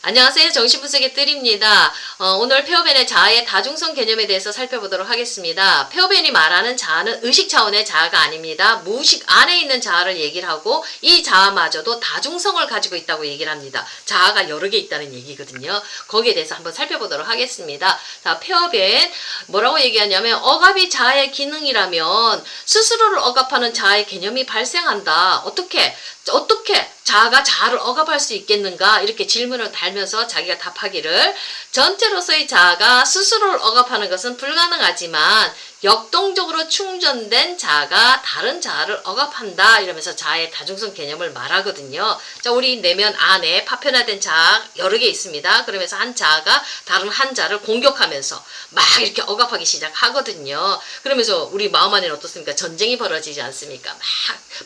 안녕하세요. 정신분석의 뜰입니다. 오늘 페어벤의 자아의 다중성 개념에 대해서 살펴보도록 하겠습니다. 페어벤이 말하는 자아는 의식 차원의 자아가 아닙니다. 무의식 안에 있는 자아를 얘기를 하고 이 자아마저도 다중성을 가지고 있다고 얘기를 합니다. 자아가 여러 개 있다는 얘기거든요. 거기에 대해서 한번 살펴보도록 하겠습니다. 자, 페어벤 뭐라고 얘기하냐면 억압이 자아의 기능이라면 스스로를 억압하는 자아의 개념이 발생한다. 어떻게 자아가 자아를 억압할 수 있겠는가 이렇게 질문을 달면서 자기가 답하기를 전체로서의 자아가 스스로를 억압하는 것은 불가능하지만 역동적으로 충전된 자아가 다른 자아를 억압한다 이러면서 자아의 다중성 개념을 말하거든요. 자, 우리 내면 안에 파편화된 자아 여러 개 있습니다. 그러면서 한 자아가 다른 한 자를 공격하면서 막 이렇게 억압하기 시작하거든요. 그러면서 우리 마음 안에는 어떻습니까? 전쟁이 벌어지지 않습니까? 막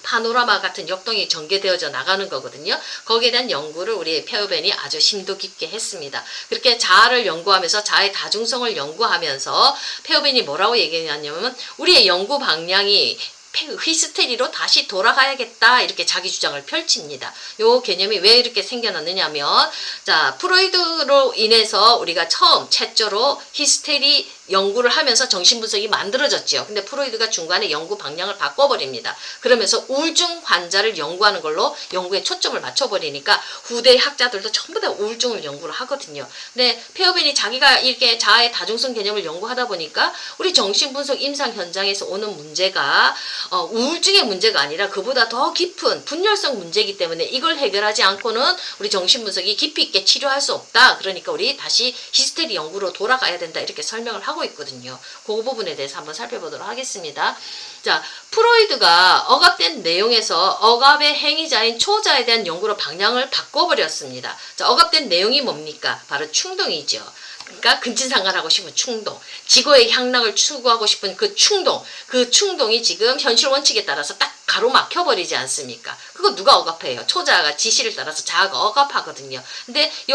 파노라마 같은 역동이 전개되어져 나가는 거거든요. 거기에 대한 연구를 우리 페어벤이 아주 심도 깊게 했습니다. 그렇게 자아를 연구하면서 자아의 다중성을 연구하면서 페어벤이 뭐라고 얘기했냐면 우리의 연구 방향이 히스테리로 다시 돌아가야겠다 이렇게 자기 주장을 펼칩니다. 요 개념이 왜 이렇게 생겨났느냐면 자, 프로이드로 인해서 우리가 처음 최초로 히스테리 연구를 하면서 정신분석이 만들어졌죠. 근데 프로이드가 중간에 연구 방향을 바꿔버립니다. 그러면서 우울증 환자를 연구하는 걸로 연구에 초점을 맞춰버리니까 후대 학자들도 전부 다 우울증을 연구를 하거든요. 근데 페어벤이 자기가 이렇게 자아의 다중성 개념을 연구하다 보니까 우리 정신분석 임상 현장에서 오는 문제가 우울증의 문제가 아니라 그보다 더 깊은 분열성 문제이기 때문에 이걸 해결하지 않고는 우리 정신분석이 깊이 있게 치료할 수 없다. 그러니까 우리 다시 히스테리 연구로 돌아가야 된다. 이렇게 설명을 하고 있거든요. 그 부분에 대해서 한번 살펴보도록 하겠습니다. 자, 프로이드가 억압된 내용에서 억압의 행위자인 초자에 대한 연구로 방향을 바꿔버렸습니다. 자, 억압된 내용이 뭡니까? 바로 충동이죠. 그러니까 근친상간하고 싶은 충동, 지구의 향락을 추구하고 싶은 그 충동이 지금 현실 원칙에 따라서 딱 가로막혀버리지 않습니까? 그거 누가 억압해요? 초자가 지시를 따라서 자아가 억압하거든요. 근데 이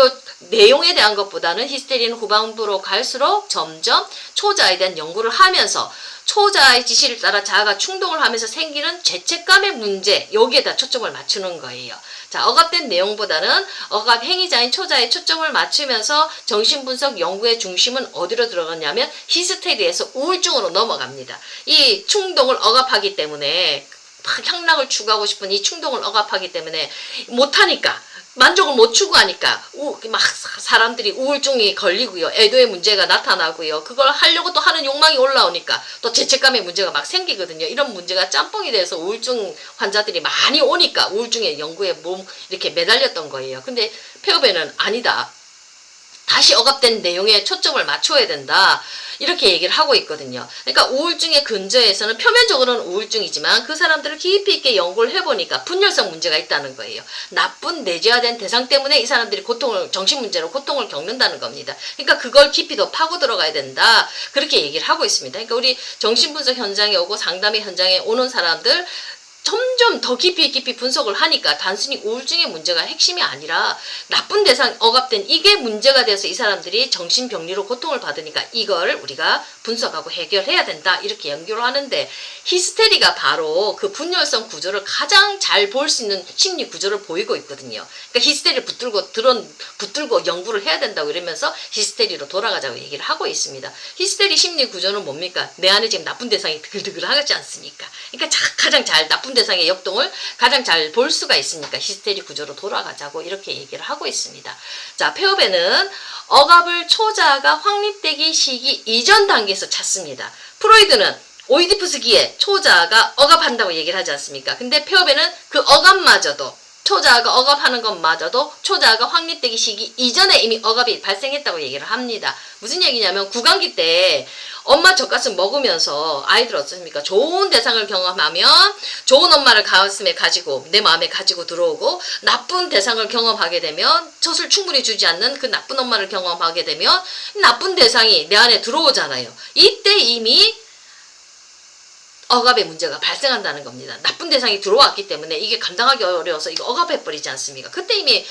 내용에 대한 것보다는 히스테리는 후반부로 갈수록 점점 초자에 대한 연구를 하면서 초자의 지시를 따라 자아가 충동을 하면서 생기는 죄책감의 문제, 여기에다 초점을 맞추는 거예요. 자, 억압된 내용보다는 억압 행위자인 초자에 초점을 맞추면서 정신분석 연구의 중심은 어디로 들어갔냐면 히스테리에서 우울증으로 넘어갑니다. 이 충동을 억압하기 때문에 향락을 추구하고 싶은 이 충동을 억압하기 때문에 못하니까 만족을 못 추구하니까 막 사람들이 우울증이 걸리고요. 애도의 문제가 나타나고요. 그걸 하려고 또 하는 욕망이 올라오니까 또 죄책감의 문제가 막 생기거든요. 이런 문제가 짬뽕이 돼서 우울증 환자들이 많이 오니까 우울증의 연구에 이렇게 매달렸던 거예요. 근데 페어벤은 아니다. 다시 억압된 내용에 초점을 맞춰야 된다. 이렇게 얘기를 하고 있거든요. 그러니까 우울증의 근저에서는 표면적으로는 우울증이지만 그 사람들을 깊이 있게 연구를 해보니까 분열성 문제가 있다는 거예요. 나쁜 내재화된 대상 때문에 이 사람들이 정신문제로 고통을 겪는다는 겁니다. 그러니까 그걸 깊이 더 파고 들어가야 된다. 그렇게 얘기를 하고 있습니다. 그러니까 우리 정신분석 현장에 오고 상담의 현장에 오는 사람들 점점 더 깊이 분석을 하니까 단순히 우울증의 문제가 핵심이 아니라 나쁜 대상 억압된 이게 문제가 돼서 이 사람들이 정신병리로 고통을 받으니까 이걸 우리가 분석하고 해결해야 된다 이렇게 연구를 하는데 히스테리가 바로 그 분열성 구조를 가장 잘 볼 수 있는 심리 구조를 보이고 있거든요. 그러니까 히스테리를 붙들고 연구를 해야 된다고 이러면서 히스테리로 돌아가자고 얘기를 하고 있습니다. 히스테리 심리 구조는 뭡니까? 내 안에 지금 나쁜 대상이 드글드글하지 않습니까? 그러니까 가장 잘 나쁜 대상의 역동을 가장 잘 볼 수가 있으니까 히스테리 구조로 돌아가자고 이렇게 얘기를 하고 있습니다. 자, 페어벤은 억압을 초자아가 확립되기 시기 이전 단계에서 찾습니다. 프로이드는 오이디푸스기에 초자아가 억압한다고 얘기를 하지 않습니까? 근데 페어벤은 그 억압마저도 초자아가 억압하는 것마저도 초자아가 확립되기 시기 이전에 이미 억압이 발생했다고 얘기를 합니다. 무슨 얘기냐면 구강기 때 엄마 젖가슴 먹으면서 아이들 어떻습니까? 좋은 대상을 경험하면 좋은 엄마를 가슴에 가지고 내 마음에 가지고 들어오고 나쁜 대상을 경험하게 되면 젖을 충분히 주지 않는 그 나쁜 엄마를 경험하게 되면 나쁜 대상이 내 안에 들어오잖아요. 이때 이미 억압의 문제가 발생한다는 겁니다. 나쁜 대상이 들어왔기 때문에 이게 감당하기 어려워서 이거 억압해버리지 않습니까? 그때 이미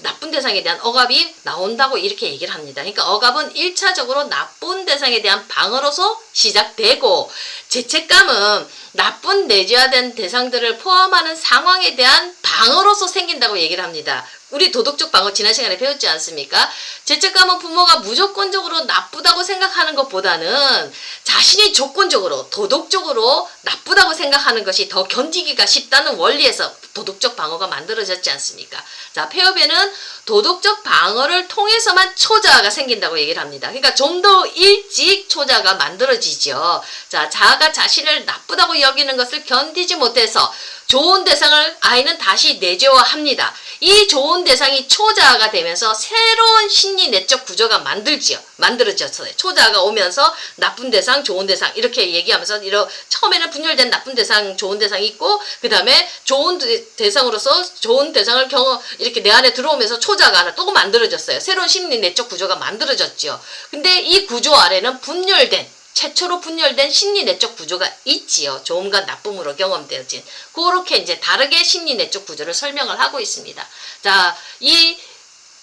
나쁜 대상에 대한 억압이 나온다고 이렇게 얘기를 합니다. 그러니까 억압은 1차적으로 나쁜 대상에 대한 방어로서 시작되고 죄책감은 나쁜 내재화된 대상들을 포함하는 상황에 대한 방어로서 생긴다고 얘기를 합니다. 우리 도덕적 방어 지난 시간에 배웠지 않습니까? 죄책감은 부모가 무조건적으로 나쁘다고 생각하는 것보다는 자신이 조건적으로 도덕적으로 나쁘다고 생각하는 것이 더 견디기가 쉽다는 원리에서 도덕적 방어가 만들어졌지 않습니까? 자, 폐업에는 도덕적 방어를 통해서만 초자아가 생긴다고 얘기를 합니다. 그러니까 좀 더 일찍 초자아가 만들어지죠. 자, 자아가 자신을 나쁘다고 여기는 것을 견디지 못해서 좋은 대상을 아이는 다시 내재화합니다. 이 좋은 대상이 초자아가 되면서 새로운 심리 내적 구조가 만들어졌어요. 초자아가 오면서 나쁜 대상, 좋은 대상 이렇게 얘기하면서 처음에는 분열된 나쁜 대상, 좋은 대상이 있고 그 다음에 좋은 대상으로서 좋은 대상을 이렇게 내 안에 들어오면서 초자아가 하나 또 만들어졌어요. 새로운 심리 내적 구조가 만들어졌죠. 근데 이 구조 아래는 최초로 분열된 심리 내적 구조가 있지요. 좋음과 나쁨으로 경험되어진. 그렇게 이제 다르게 심리 내적 구조를 설명을 하고 있습니다. 자, 이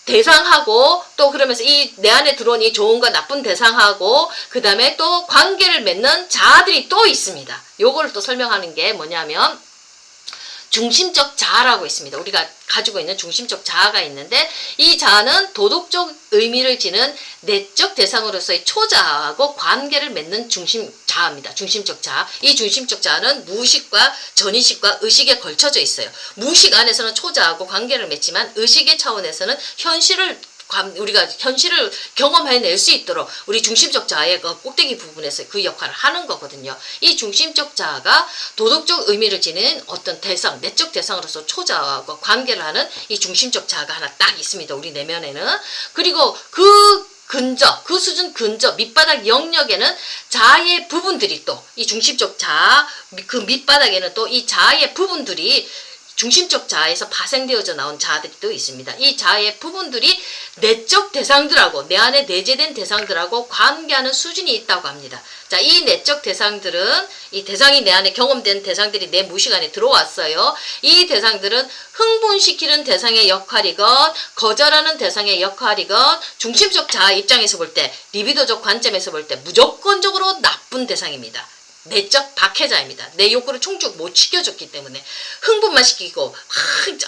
대상하고 또 그러면서 이 내 안에 들어온 이 좋은과 나쁜 대상하고 그 다음에 또 관계를 맺는 자아들이 또 있습니다. 요거를 또 설명하는 게 뭐냐면 중심적 자아라고 있습니다. 우리가 가지고 있는 중심적 자아가 있는데 이 자아는 도덕적 의미를 지닌 내적 대상으로서의 초자아하고 관계를 맺는 자아입니다. 중심적 자아. 이 중심적 자아는 무의식과 전의식과 의식에 걸쳐져 있어요. 무의식 안에서는 초자아하고 관계를 맺지만 의식의 차원에서는 우리가 현실을 경험해낼 수 있도록 우리 중심적 자아의 그 꼭대기 부분에서 그 역할을 하는 거거든요. 이 중심적 자아가 도덕적 의미를 지닌 어떤 대상, 내적 대상으로서 초자아와 관계를 하는 이 중심적 자아가 하나 딱 있습니다. 우리 내면에는. 그리고 그 수준 근저 밑바닥 영역에는 자아의 부분들이 또 이 중심적 자아 그 밑바닥에는 또 이 자아의 부분들이 중심적 자아에서 파생되어져 나온 자아들이 또 있습니다. 이 자아의 부분들이 내적 대상들하고 내 안에 내재된 대상들하고 관계하는 수준이 있다고 합니다. 자, 이 내적 대상들은 이 대상이 내 안에 경험된 대상들이 내 무의식 안에 들어왔어요. 이 대상들은 흥분시키는 대상의 역할이건 거절하는 대상의 역할이건 중심적 자아 입장에서 볼 때 리비도적 관점에서 볼 때 무조건적으로 나쁜 대상입니다. 내적 박해자입니다. 내 욕구를 충족 못 시켜줬기 때문에 흥분만 시키고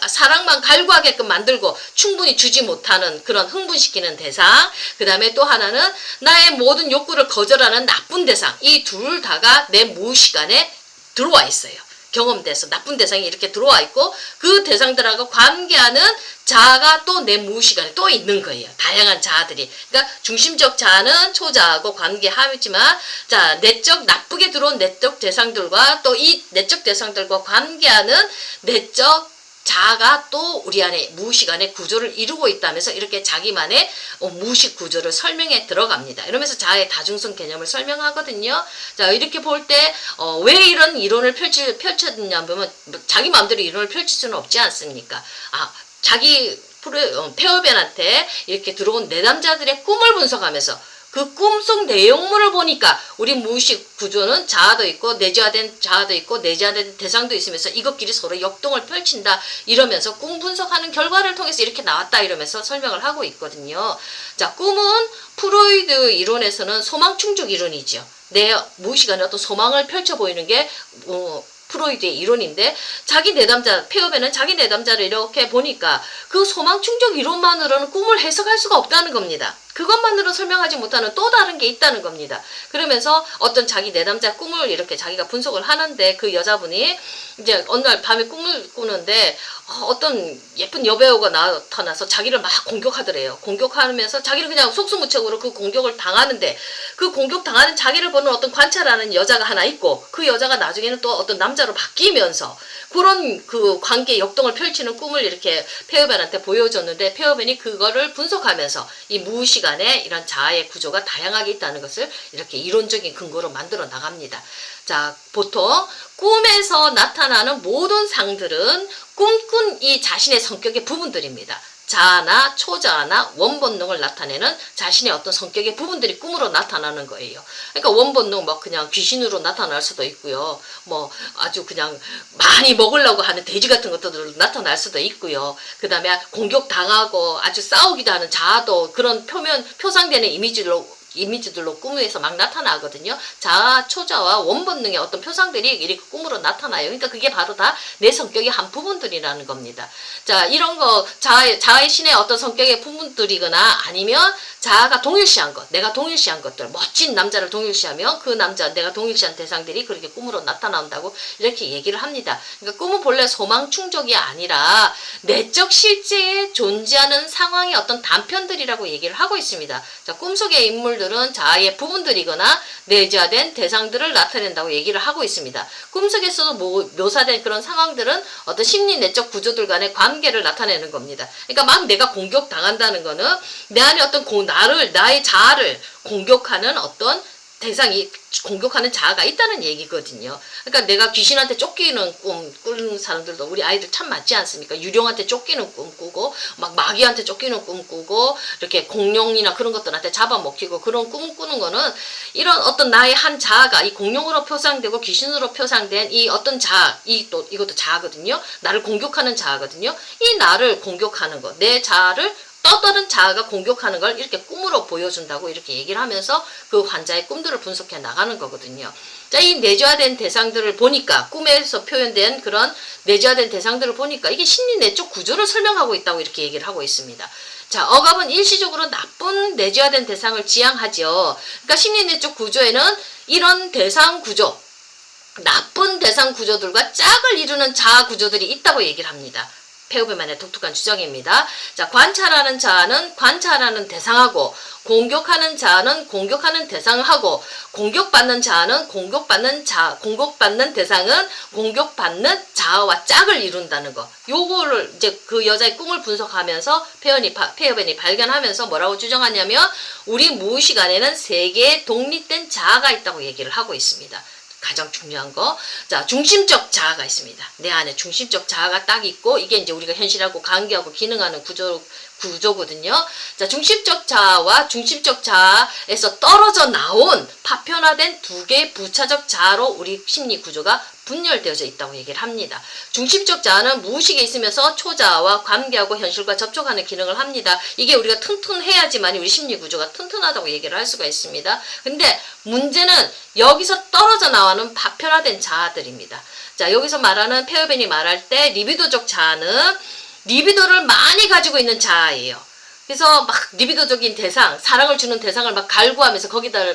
사랑만 갈구하게끔 만들고 충분히 주지 못하는 그런 흥분시키는 대상, 그 다음에 또 하나는 나의 모든 욕구를 거절하는 나쁜 대상, 이 둘 다가 내 무의식 안에 들어와 있어요. 경험돼서 나쁜 대상이 이렇게 들어와 있고 그 대상들하고 관계하는 자아가 또 내 무의식 안에 또 있는 거예요. 다양한 자아들이. 그러니까 중심적 자아는 초자하고 관계하지만 자, 나쁘게 들어온 내적 대상들과 또 이 내적 대상들과 관계하는 내적 자아가 또 우리 안에 무의식 안에 구조를 이루고 있다면서 이렇게 자기만의 무의식 구조를 설명해 들어갑니다. 이러면서 자아의 다중성 개념을 설명하거든요. 자, 이렇게 볼 때 왜 이런 이론을 펼쳤냐면 자기 마음대로 이론을 펼칠 수는 없지 않습니까? 자기 폐업연한테 이렇게 들어온 내담자들의 꿈을 분석하면서 그 꿈속 내용물을 보니까 우리 무의식 구조는 자아도 있고 내재화된 자아도 있고 내재화된 대상도 있으면서 이것끼리 서로 역동을 펼친다 이러면서 꿈 분석하는 결과를 통해서 이렇게 나왔다 이러면서 설명을 하고 있거든요. 자, 꿈은 프로이드 이론에서는 소망 충족 이론이죠. 내 무의식 안에 어떤 소망을 펼쳐 보이는 게 프로이드의 이론인데 자기 내담자 폐업에는 자기 내담자를 이렇게 보니까 그 소망 충족 이론만으로는 꿈을 해석할 수가 없다는 겁니다. 그것만으로 설명하지 못하는 또 다른 게 있다는 겁니다. 그러면서 어떤 자기 내담자 꿈을 이렇게 자기가 분석을 하는데 그 여자분이 이제 어느 날 밤에 꿈을 꾸는데 어떤 예쁜 여배우가 나타나서 자기를 막 공격하더래요. 공격하면서 자기를 그냥 속수무책으로 그 공격을 당하는데 그 공격 당하는 자기를 보는 어떤 관찰하는 여자가 하나 있고 그 여자가 나중에는 또 어떤 남자로 바뀌면서 그런 그 관계 역동을 펼치는 꿈을 이렇게 폐업연한테 보여줬는데 폐업연이 그거를 분석하면서 이 무의식 안에 이런 자아의 구조가 다양하게 있다는 것을 이렇게 이론적인 근거로 만들어 나갑니다. 자, 보통 꿈에서 나타나는 모든 상들은 꿈꾼 이 자신의 성격의 부분들입니다. 자아나 초자아나 원본능을 나타내는 자신의 어떤 성격의 부분들이 꿈으로 나타나는 거예요. 그러니까 원본능 뭐 그냥 귀신으로 나타날 수도 있고요. 뭐 아주 그냥 많이 먹으려고 하는 돼지 같은 것들로 나타날 수도 있고요. 그 다음에 공격당하고 아주 싸우기도 하는 자아도 그런 표상되는 이미지로 이미지들로 꿈에서 막 나타나거든요. 자아, 초자와 원본능의 어떤 표상들이 이렇게 꿈으로 나타나요. 그러니까 그게 바로 다 내 성격의 한 부분들이라는 겁니다. 자, 이런 거 자아의 신의 어떤 성격의 부분들이거나 아니면 자아가 동일시한 것, 내가 동일시한 것들, 멋진 남자를 동일시하면 그 남자, 내가 동일시한 대상들이 그렇게 꿈으로 나타난다고 이렇게 얘기를 합니다. 그러니까 꿈은 본래 소망 충족이 아니라 내적 실제에 존재하는 상황의 어떤 단편들이라고 얘기를 하고 있습니다. 자, 꿈속의 인물들은 자아의 부분들이거나 내재화된 대상들을 나타낸다고 얘기를 하고 있습니다. 꿈속에서도 묘사된 그런 상황들은 어떤 심리 내적 구조들 간의 관계를 나타내는 겁니다. 그러니까 막 내가 공격당한다는 거는 내 안에 어떤 나의 자아를 공격하는 어떤 대상이 공격하는 자아가 있다는 얘기거든요. 그러니까 내가 귀신한테 쫓기는 꿈 꾸는 사람들도 우리 아이들 참 많지 않습니까? 유령한테 쫓기는 꿈 꾸고 막 마귀한테 쫓기는 꿈 꾸고 이렇게 공룡이나 그런 것들한테 잡아먹히고 그런 꿈 꾸는 거는 이런 어떤 나의 한 자아가 이 공룡으로 표상되고 귀신으로 표상된 이 어떤 자아, 이것도 자아거든요. 나를 공격하는 자아거든요. 이 나를 공격하는 거, 내 자아를 또 다른 자아가 공격하는 걸 이렇게 꿈으로 보여준다고 이렇게 얘기를 하면서 그 환자의 꿈들을 분석해 나가는 거거든요. 자, 이 내재화된 대상들을 보니까 꿈에서 표현된 그런 내재화된 대상들을 보니까 이게 심리 내적 구조를 설명하고 있다고 이렇게 얘기를 하고 있습니다. 자, 억압은 일시적으로 나쁜 내재화된 대상을 지향하죠. 그러니까 심리 내적 구조에는 이런 대상 구조, 나쁜 대상 구조들과 짝을 이루는 자아 구조들이 있다고 얘기를 합니다. 페오베만의 독특한 주장입니다. 자, 관찰하는 자아는 관찰하는 대상하고 공격하는 자아는 공격하는 대상하고 공격받는 자아는 공격받는 대상은 공격받는 자아와 짝을 이룬다는 거. 요거를 이제 그 여자의 꿈을 분석하면서 페어벤이 발견하면서 뭐라고 주장하냐면 우리 무의식 안에는 세 개의 독립된 자아가 있다고 얘기를 하고 있습니다. 가장 중요한 거. 자, 중심적 자아가 있습니다. 내 안에 중심적 자아가 딱 있고, 이게 이제 우리가 현실하고 관계하고 기능하는 구조거든요. 자, 중심적 자아와 중심적 자아에서 떨어져 나온 파편화된 두 개의 부차적 자아로 우리 심리 구조가 분열되어져 있다고 얘기를 합니다. 중심적 자아는 무의식에 있으면서 초자아와 관계하고 현실과 접촉하는 기능을 합니다. 이게 우리가 튼튼해야지만 우리 심리 구조가 튼튼하다고 얘기를 할 수가 있습니다. 근데 문제는 여기서 떨어져 나오는 파편화된 자아들입니다. 자, 여기서 말하는 페어벤이 말할 때 리비도적 자아는 리비도를 많이 가지고 있는 자아예요. 그래서 막 리비도적인 대상, 사랑을 주는 대상을 막 갈구하면서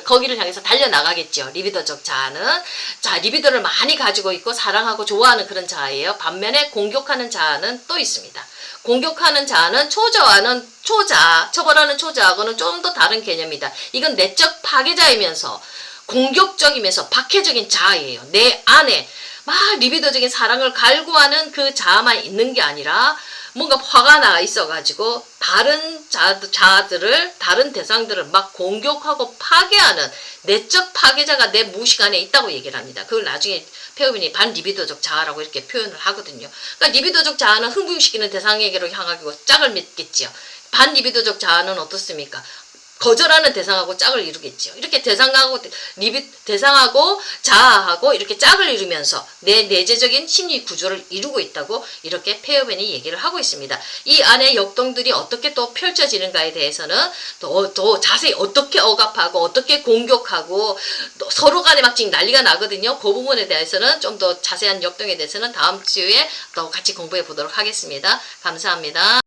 거기를 향해서 달려나가겠죠. 리비도적 자아는. 자, 리비도를 많이 가지고 있고 사랑하고 좋아하는 그런 자아예요. 반면에 공격하는 자아는 또 있습니다. 공격하는 자아는 처벌하는 초자하고는 좀 더 다른 개념이다. 이건 내적 파괴자이면서 공격적이면서 박해적인 자아예요. 내 안에 막 리비도적인 사랑을 갈구하는 그 자아만 있는 게 아니라 뭔가 화가 나 있어가지고 다른 자아들을, 다른 대상들을 막 공격하고 파괴하는 내적 파괴자가 내 무의식 안에 있다고 얘기를 합니다. 그걸 나중에 페어벤이 반리비도적 자아라고 이렇게 표현을 하거든요. 그러니까 리비도적 자아는 흥분시키는 대상에게로 향하고 짝을 맺겠지요. 반리비도적 자아는 어떻습니까? 거절하는 대상하고 짝을 이루겠죠. 이렇게 대상하고 자아하고 이렇게 짝을 이루면서 내 내재적인 심리 구조를 이루고 있다고 이렇게 페어벤이 얘기를 하고 있습니다. 이 안에 역동들이 어떻게 또 펼쳐지는가에 대해서는 더 자세히 어떻게 억압하고 어떻게 공격하고 서로 간에 막 지금 난리가 나거든요. 그 부분에 대해서는 좀 더 자세한 역동에 대해서는 다음 주에 또 같이 공부해 보도록 하겠습니다. 감사합니다.